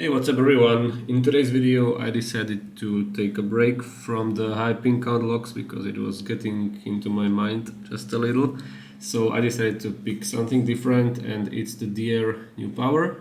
Hey, what's up everyone? In today's video I decided to take a break from the high pin count locks because it was getting into my mind just a little. So I decided to pick something different, and it's the Dierre New Power.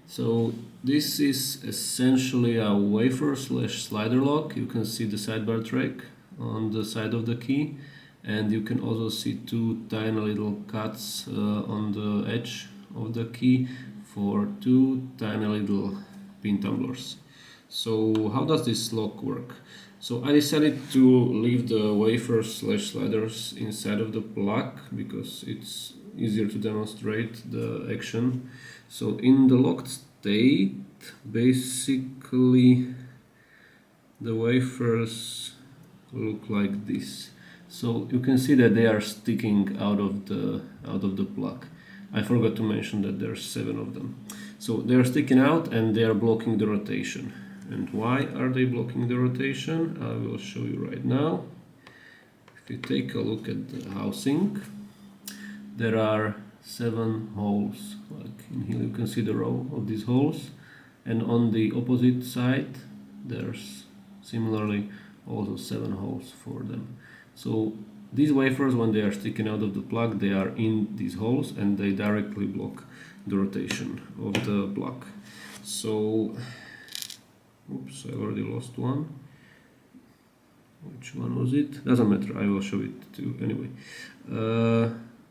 So this is essentially a wafer slash slider lock. You can see the sidebar track on the side of the key, and you can also see two tiny little cuts on the edge of the key for two tiny little pin tumblers. So how does this lock work? So I decided to leave the wafer slash sliders inside of the plug because it's easier to demonstrate the action. So in the locked state, basically the wafers look like this. So you can see that they are sticking out of the plug. I forgot to mention that there's 7 of them. So they are sticking out and they are blocking the rotation. And why are they blocking the rotation? I will show you right now. If you take a look at the housing, there are 7 holes. Like in here you can see the row of these holes, and on the opposite side there's similarly also 7 holes for them. So these wafers, when they are sticking out of the plug, they are in these holes and they directly block the rotation of the plug. So, oops, I already lost one. Which one was it? Doesn't matter, I will show it to you anyway.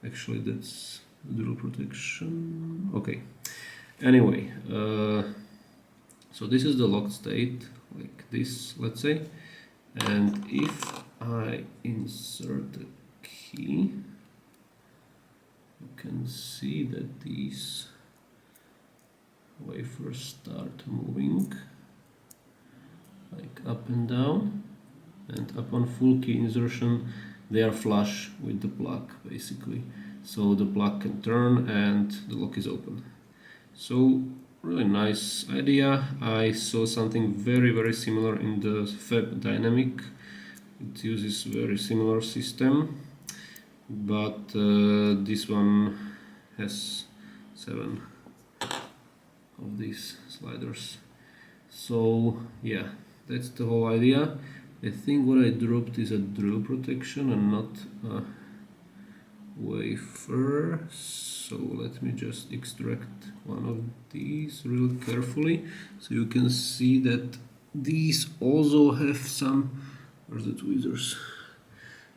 Actually, that's dual protection. Okay. Anyway, so this is the locked state, like this, let's say. And if I insert the key, you can see that these wafers start moving like up and down, and upon full key insertion they are flush with the plug basically, so the plug can turn and the lock is open. So really nice idea. I saw something very similar in the Fab Dynamic. It uses very similar system, but this one has 7 of these sliders. So yeah, that's the whole idea. I think what I dropped is a drill protection and not a wafer. So let me just extract one of these real carefully, so you can see that these also have some, where's the tweezers,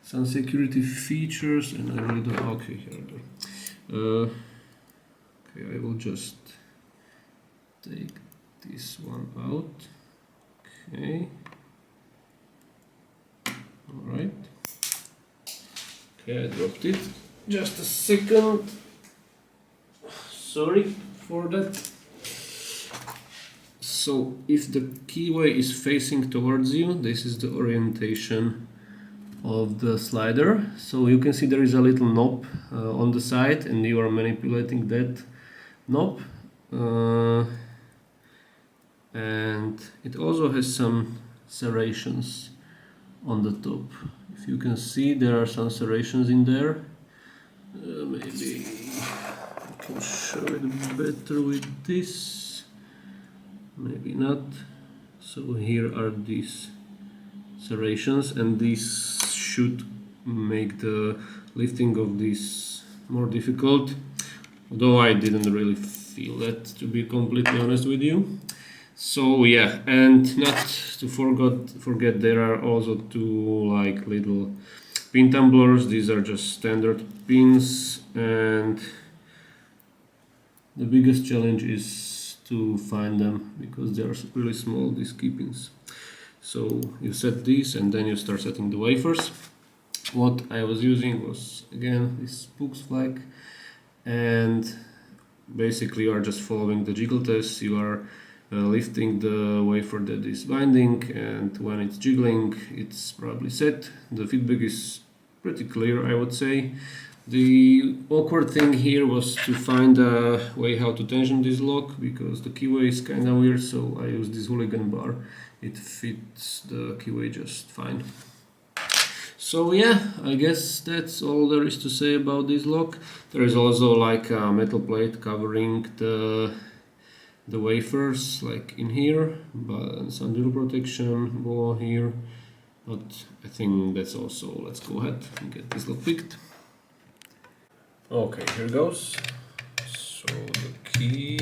some security features, and I really don't, okay, here I go. Okay, I will just take this one out. Okay, alright. Okay, I dropped it. Just a second. Sorry for that. So if the keyway is facing towards you, this is the orientation of the slider. So you can see there is a little knob on the side, and you are manipulating that knob. And it also has some serrations on the top. If you can see, there are some serrations in there. Maybe I can show it better with this, maybe not. So here are these serrations, and these should make the lifting of this more difficult, although I didn't really feel that, to be completely honest with you. So yeah, and not to forget there are also 2 like little pin tumblers. These are just standard pins, and the biggest challenge is to find them because they are really small, these key pins. So you set these and then you start setting the wafers. What I was using was again this Spooks flag, and basically you are just following the jiggle test. You are lifting the wafer that is binding, and when it's jiggling it's probably set. The feedback is pretty clear, I would say. The awkward thing here was to find a way how to tension this lock, because the keyway is kinda weird, so I used this hooligan bar. It fits the keyway just fine. So yeah, I guess that's all there is to say about this lock. There is also like a metal plate covering the wafers like in here, but some little protection below here. But I think that's also. Let's go ahead and get this look picked. Okay, here goes. So the key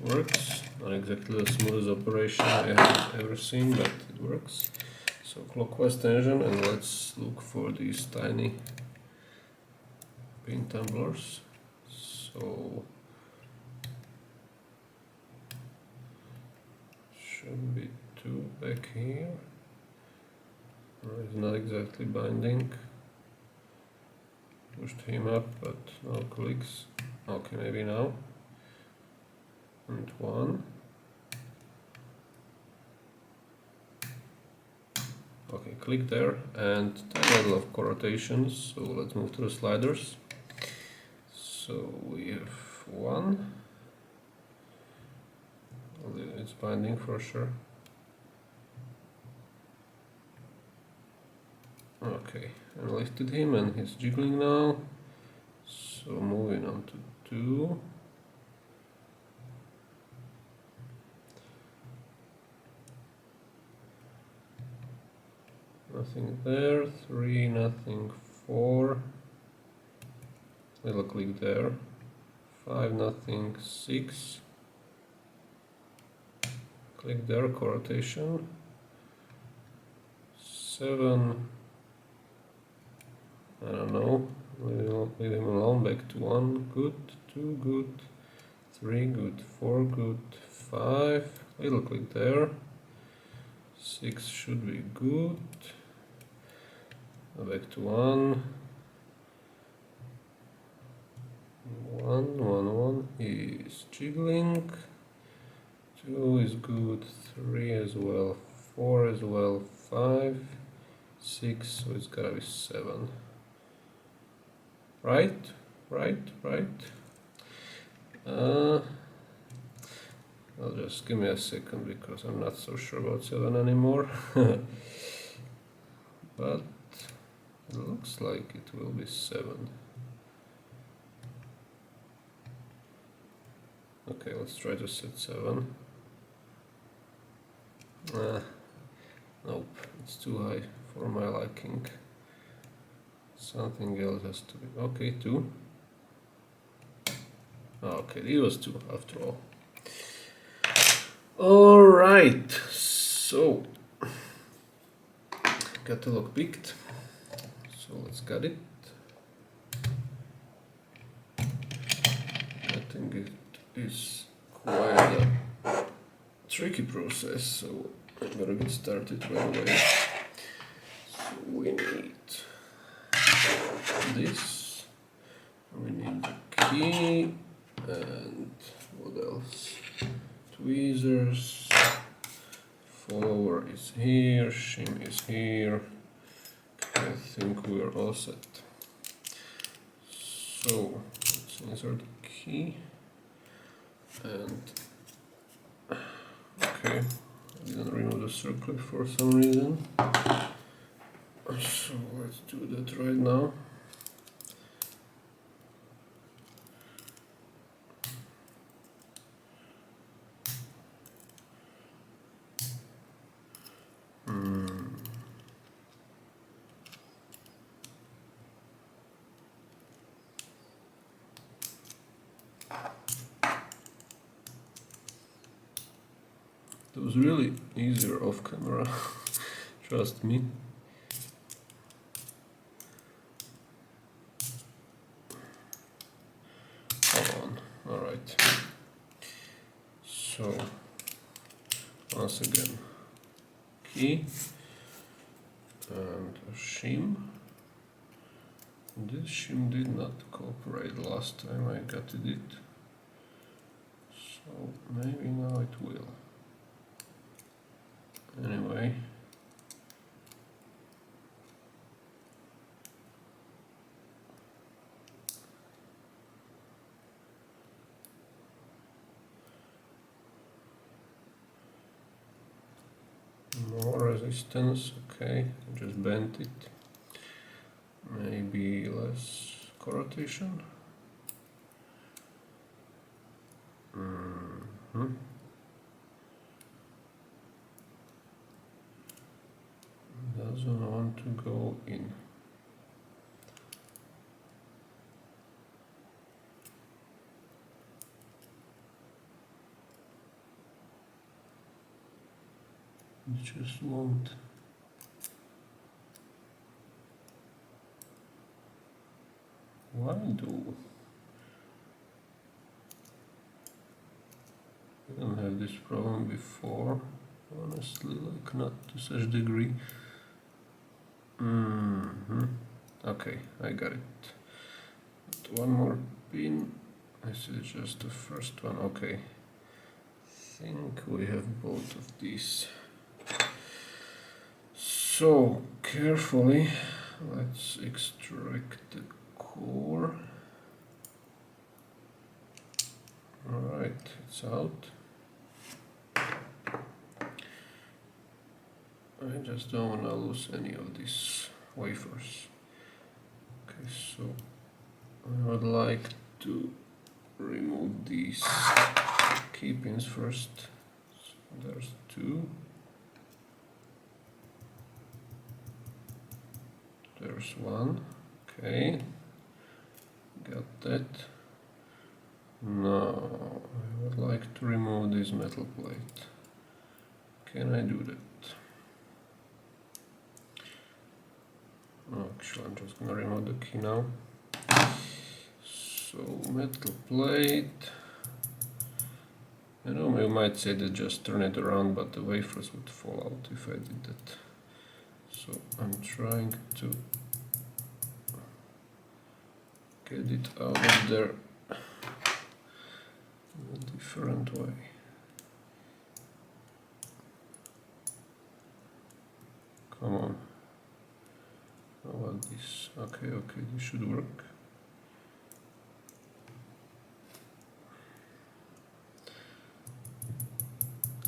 works. Not exactly the smoothest operation I have ever seen, but it works. So clockwise tension, and let's look for these tiny pin tumblers. So should be two back here. It's not exactly binding. Pushed him up, but no clicks. Okay, maybe now. And one. Okay, click there, and tiny level of rotations. So let's move to the sliders. So we have one. It's binding for sure. Okay, I lifted him and he's jiggling now. So moving on to two. Nothing there. Three, nothing. Four. Little click there. Five, nothing. Six. Click there, rotation. Seven. I don't know. Leave him alone. Back to one. Good. Two. Good. Three. Good. Four. Good. Five. Little click there. Six should be good. Back to one. One. He is jiggling. Two is good. Three as well. Four as well. Five. Six. So it's gotta be seven. Right. I'll just give me a second because I'm not so sure about seven anymore. But it looks like it will be seven. Okay, let's try to set seven. Nope, it's too high for my liking. Something else has to be. Okay, two. Okay, it was two after all. Alright, so got the lock picked. So let's cut it. I think it is quite a tricky process, so I better get started right away. So we need this, we need the key, and what else? Tweezers, follower is here, shim is here. I think we are all set. So let's insert the key, and okay, I didn't remove the circlip for some reason. So let's do that right now. It was really easier off camera, trust me. Hold on, alright. So, once again, key and a shim. This shim did not cooperate last time I gutted it, so maybe now it will. Anyway, more resistance, okay, just bent it. Maybe less rotation. Doesn't want to go in. It just won't. Why do? I didn't have this problem before, honestly, like not to such degree. Okay, I got it. But one more pin. This is just the first one. Okay. I think we have both of these. So carefully, let's extract the core. Alright, it's out. I just don't want to lose any of these wafers. Okay, so I would like to remove these key pins first. So there's two. There's one. Okay, got that. Now I would like to remove this metal plate. Can I do that? Actually, I'm just gonna remove the key now. So metal plate. I know you might say that just turn it around, but the wafers would fall out if I did that. So I'm trying to get it out of there in a different way. Come on. How about this? Okay, this should work.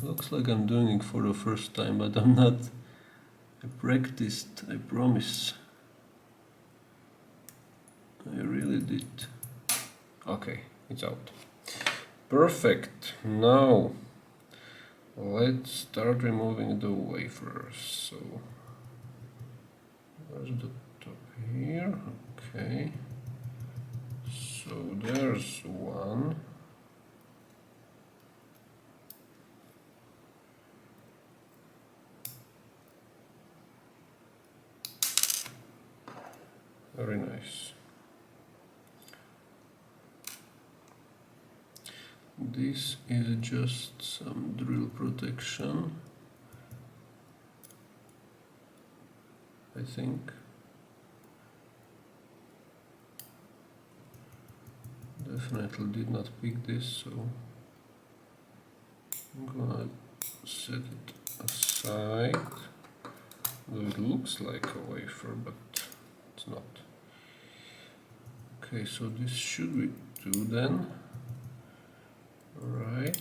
Looks like I'm doing it for the first time, but I'm not. I practiced, I promise. I really did. Okay, it's out. Perfect. Now let's start removing the wafers. So there's the top here. Okay. So there's one. Very nice. This is just some drill protection, I think. Definitely did not pick this, so I'm gonna set it aside. Though it looks like a wafer, but it's not. Okay, so this should be two then. Right.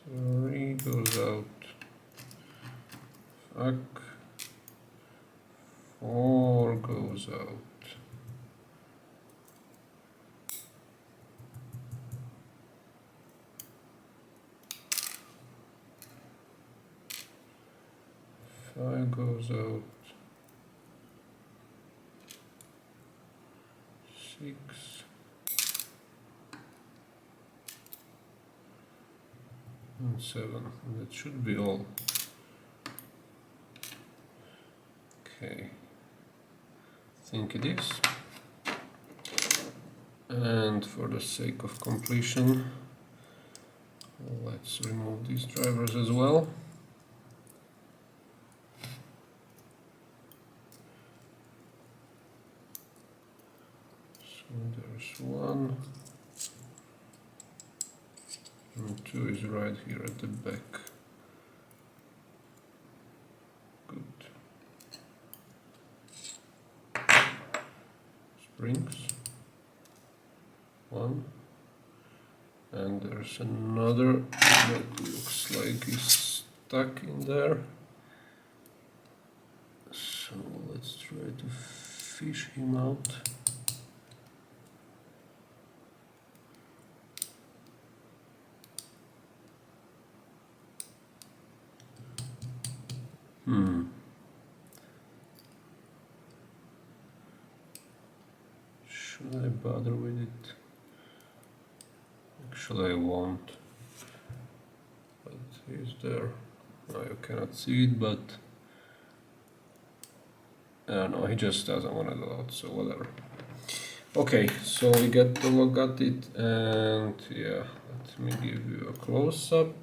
Three goes out. Fuck. Four goes out. Five goes out. Six. And seven. That should be all. Okay. I think it is. And for the sake of completion, let's remove these drivers as well. So there's one, and two is right here at the back. Good. Springs. One. And there's another that looks like it's stuck in there. Try to fish him out. Should I bother with it? Actually I won't. But he's there. Now you cannot see it, but no, he just doesn't want to go out, so whatever. Okay, so we got it, and yeah, let me give you a close-up.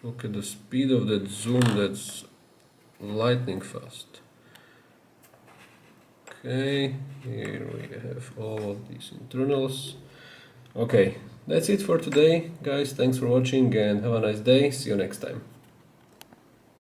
Look at the speed of that zoom, that's lightning fast. Okay, here we have all of these internals. Okay, that's it for today, guys. Thanks for watching and have a nice day. See you next time.